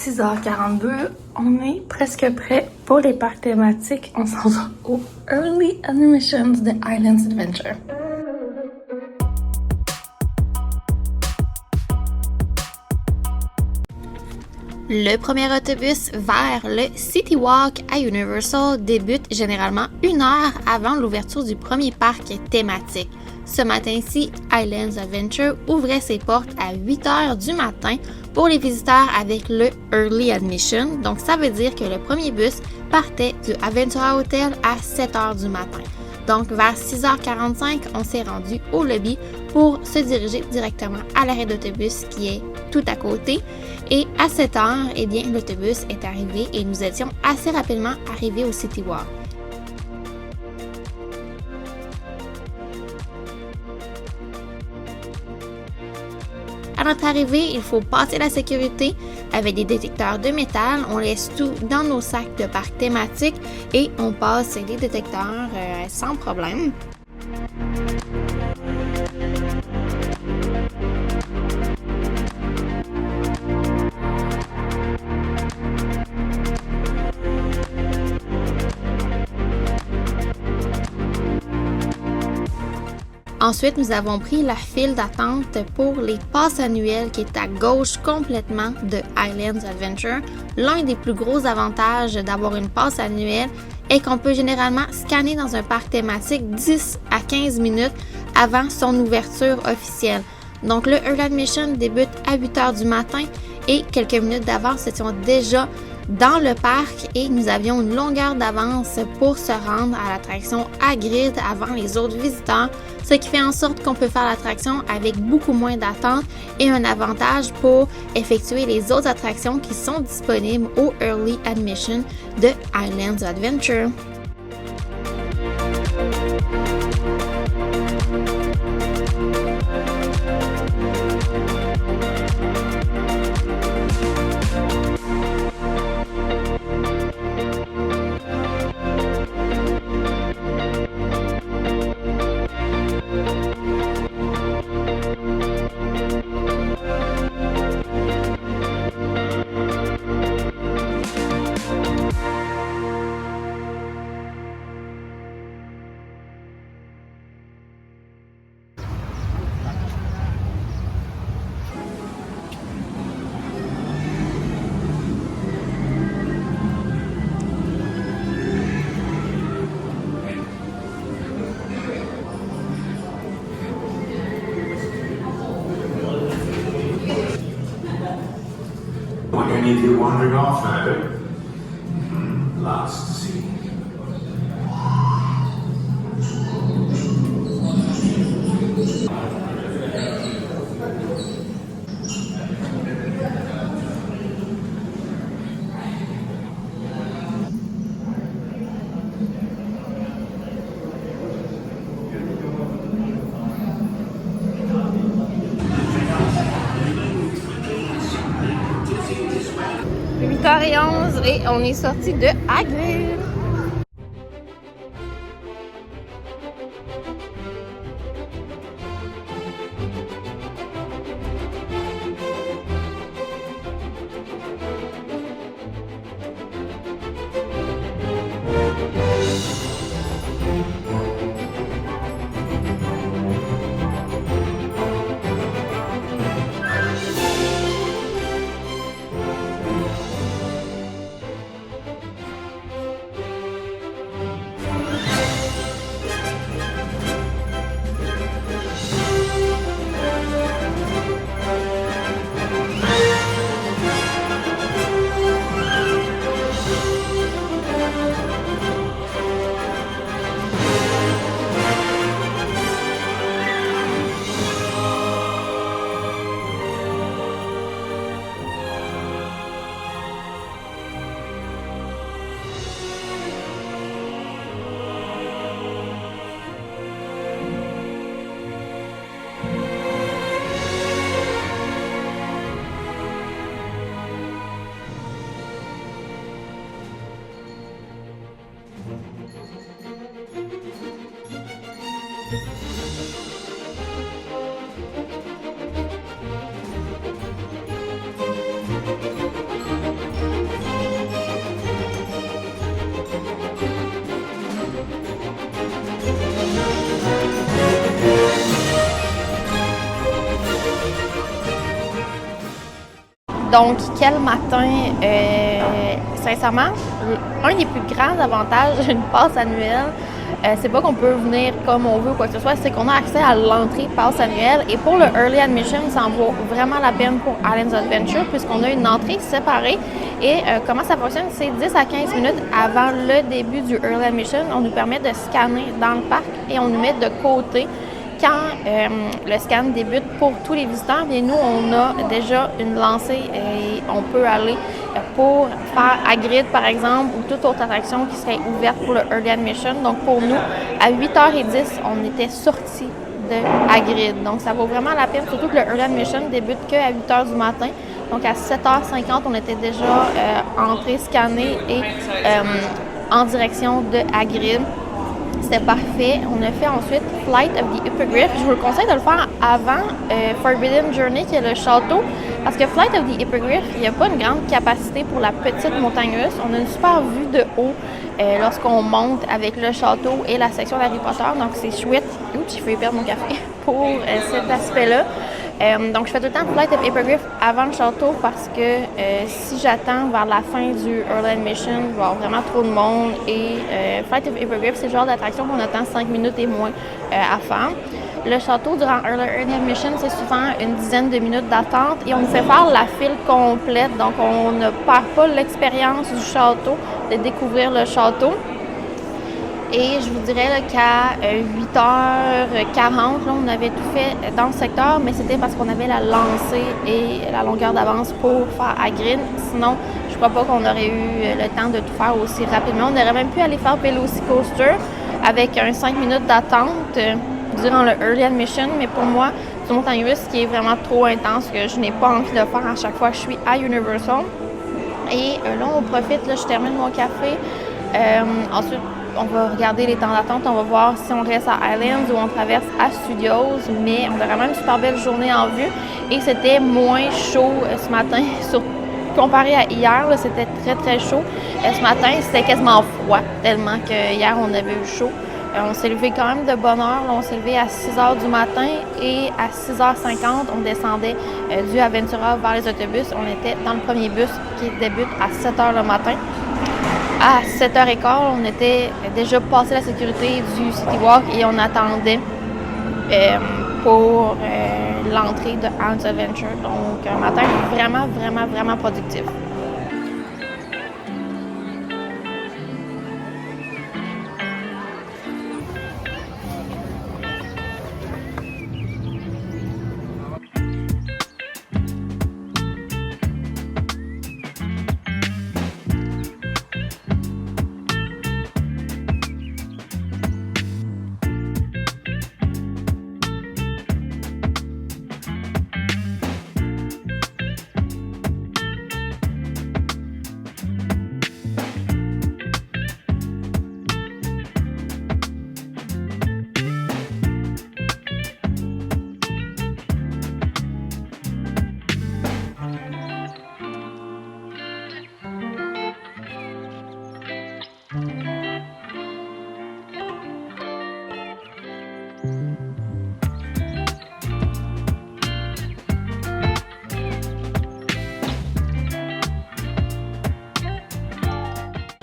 6h42. On est presque prêt pour les parcs thématiques. On s'en va au Early Admissions de Islands Adventure. Le premier autobus vers le City Walk à Universal débute généralement 1 heure avant l'ouverture du premier parc thématique. Ce matin-ci, Islands Adventure ouvrait ses portes à 8 heures du matin pour les visiteurs avec le Early Admission. Donc, ça veut dire que le premier bus partait du Aventura Hotel à 7 heures du matin. Donc, vers 6h45, on s'est rendu au lobby pour se diriger directement à l'arrêt d'autobus qui est tout à côté. Et à 7 heures, eh bien, l'autobus est arrivé et nous étions assez rapidement arrivés au City Walk. À notre arrivée, il faut passer la sécurité avec des détecteurs de métal. On laisse tout dans nos sacs de parc thématique et on passe les détecteurs sans problème. Ensuite, nous avons pris la file d'attente pour les passes annuelles qui est à gauche complètement de Islands Adventure. L'un des plus gros avantages d'avoir une passe annuelle est qu'on peut généralement scanner dans un parc thématique 10 à 15 minutes avant son ouverture officielle. Donc le Early Admission débute à 8 heures du matin et quelques minutes d'avance, nous étions déjà dans le parc et nous avions une longueur d'avance pour se rendre à l'attraction Hagrid avant les autres visiteurs, ce qui fait en sorte qu'on peut faire l'attraction avec beaucoup moins d'attente et un avantage pour effectuer les autres attractions qui sont disponibles au Early Admission de Islands Adventure. Any of you wandering off now? Lots to see. « 8h11 et on est sorti de Hagrid. Donc, quel matin, sincèrement, un des plus grands avantages d'une passe annuelle, c'est pas qu'on peut venir comme on veut ou quoi que ce soit, c'est qu'on a accès à l'entrée passe annuelle. Et pour le Early Admission, ça en vaut vraiment la peine pour Islands Adventure puisqu'on a une entrée séparée. Et comment ça fonctionne? C'est 10 à 15 minutes avant le début du Early Admission. On nous permet de scanner dans le parc et on nous met de côté quand le scan débute pour tous les visiteurs. Bien, nous, on a déjà une lancée et on peut aller pour faire Hagrid, par exemple, ou toute autre attraction qui serait ouverte pour le Early Admission. Donc, pour nous, à 8h10, on était sortis de Hagrid. Donc, ça vaut vraiment la peine, surtout que le Early Admission débute qu'à 8h du matin. Donc, à 7h50, on était déjà entrés, scannés et en direction de Hagrid. C'était parfait. On a fait ensuite Flight of the Hippogriff. Je vous le conseille de le faire avant Forbidden Journey, qui est le château. Parce que Flight of the Hippogriff, il n'y a pas une grande capacité pour la petite montagne russe. On a une super vue de haut lorsqu'on monte avec le château et la section d'Harry Potter. Donc, c'est chouette. Oups, j'ai failli perdre mon café pour cet aspect-là. Donc, je fais tout le temps Flight of Hippogriff avant le château parce que si j'attends vers la fin du Early Admission, il va y avoir vraiment trop de monde. Et Flight of Hippogriff, c'est le genre d'attraction qu'on attend 5 minutes et moins à faire. Le château, durant Early Admission, c'est souvent une dizaine de minutes d'attente et on nous fait faire la file complète. Donc, on ne perd pas l'expérience du château, de découvrir le château. Et je vous dirais là, qu'à 8h40, là, on avait tout fait dans le secteur, mais c'était parce qu'on avait la lancée et la longueur d'avance pour faire Hagrid. Sinon, je crois pas qu'on aurait eu le temps de tout faire aussi rapidement. On aurait même pu aller faire Velocicoaster avec un 5 minutes d'attente durant le Early Admission, mais pour moi, c'est une montagne russe qui est vraiment trop intense que je n'ai pas envie de faire à chaque fois que je suis à Universal. Et là, on profite, là, je termine mon café. Ensuite, on va regarder les temps d'attente, on va voir si on reste à Islands ou on traverse à Studios, mais on a vraiment une super belle journée en vue et c'était moins chaud ce matin, comparé à hier, c'était très très chaud. Ce matin, c'était quasiment froid, tellement que hier on avait eu chaud. On s'est levé quand même de bonne heure, là, on s'est levé à 6h du matin et à 6h50, on descendait du Aventura vers les autobus. On était dans le premier bus qui débute à 7h le matin. À 7h15, on était déjà passé la sécurité du City Walk et on attendait pour l'entrée de Islands Adventure. Donc, un matin vraiment, vraiment, vraiment productif.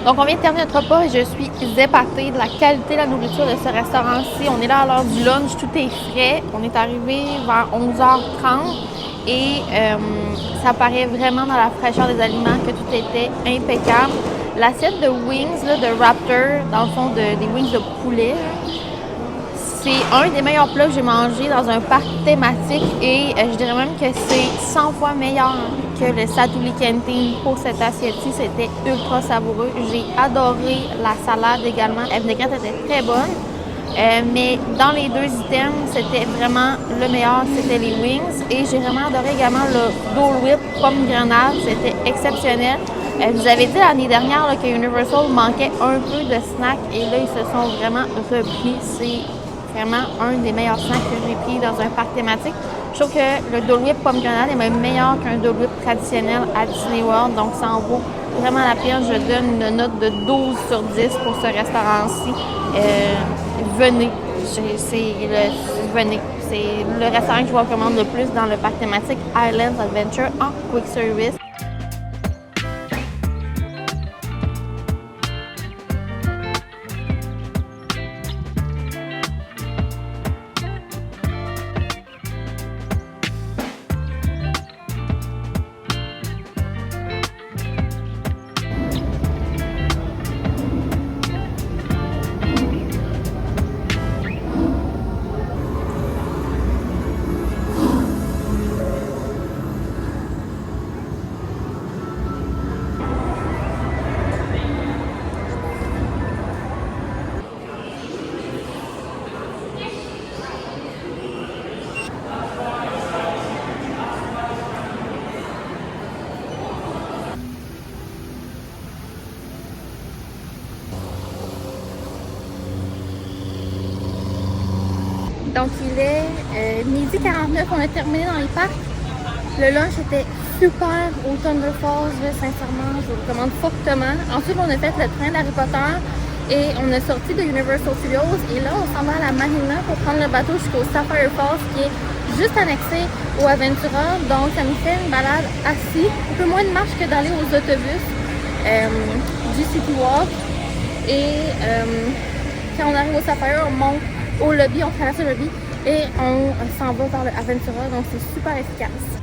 Donc, on vient de terminer notre repas et je suis épatée de la qualité de la nourriture de ce restaurant-ci. On est là à l'heure du lunch, tout est frais. On est arrivé vers 11h30 et ça paraît vraiment dans la fraîcheur des aliments que tout était impeccable. L'assiette de wings, là, de Raptor, dans le fond, des wings de poulet, c'est un des meilleurs plats que j'ai mangé dans un parc thématique et je dirais même que c'est 100 fois meilleur que le Satuli Canteen pour cette assiette-ci. C'était ultra savoureux. J'ai adoré la salade également. La vinaigrette était très bonne. Mais dans les deux items, c'était vraiment le meilleur, c'était les wings. Et j'ai vraiment adoré également le Dole Whip pomme grenade. C'était exceptionnel. Je vous avais dit l'année dernière là, que Universal manquait un peu de snacks et là, ils se sont vraiment repris. C'est vraiment un des meilleurs snacks que j'ai pris dans un parc thématique. Je trouve que le Dole Whip pomme grenade est même meilleur qu'un Dole Whip traditionnel à Disney World, donc ça en vaut vraiment la peine. Je donne une note de 12 sur 10 pour ce restaurant-ci. Venez, venez, c'est le restaurant que je vous recommande le plus dans le parc thématique Islands Adventure en quick service. Donc il est midi 49, on a terminé dans les parcs. Le lunch était super au Thunder Falls, sincèrement, je vous le recommande fortement. Ensuite, on a fait le train d'Harry Potter et on est sorti de Universal Studios et là, on s'en va à la Marina pour prendre le bateau jusqu'au Sapphire Falls qui est juste annexé au Aventura. Donc, ça nous fait une balade assis, un peu moins de marche que d'aller aux autobus du City Walk. Et quand on arrive au Sapphire, on monte au lobby, on traverse le lobby et on s'en va vers le Aventura, donc c'est super efficace.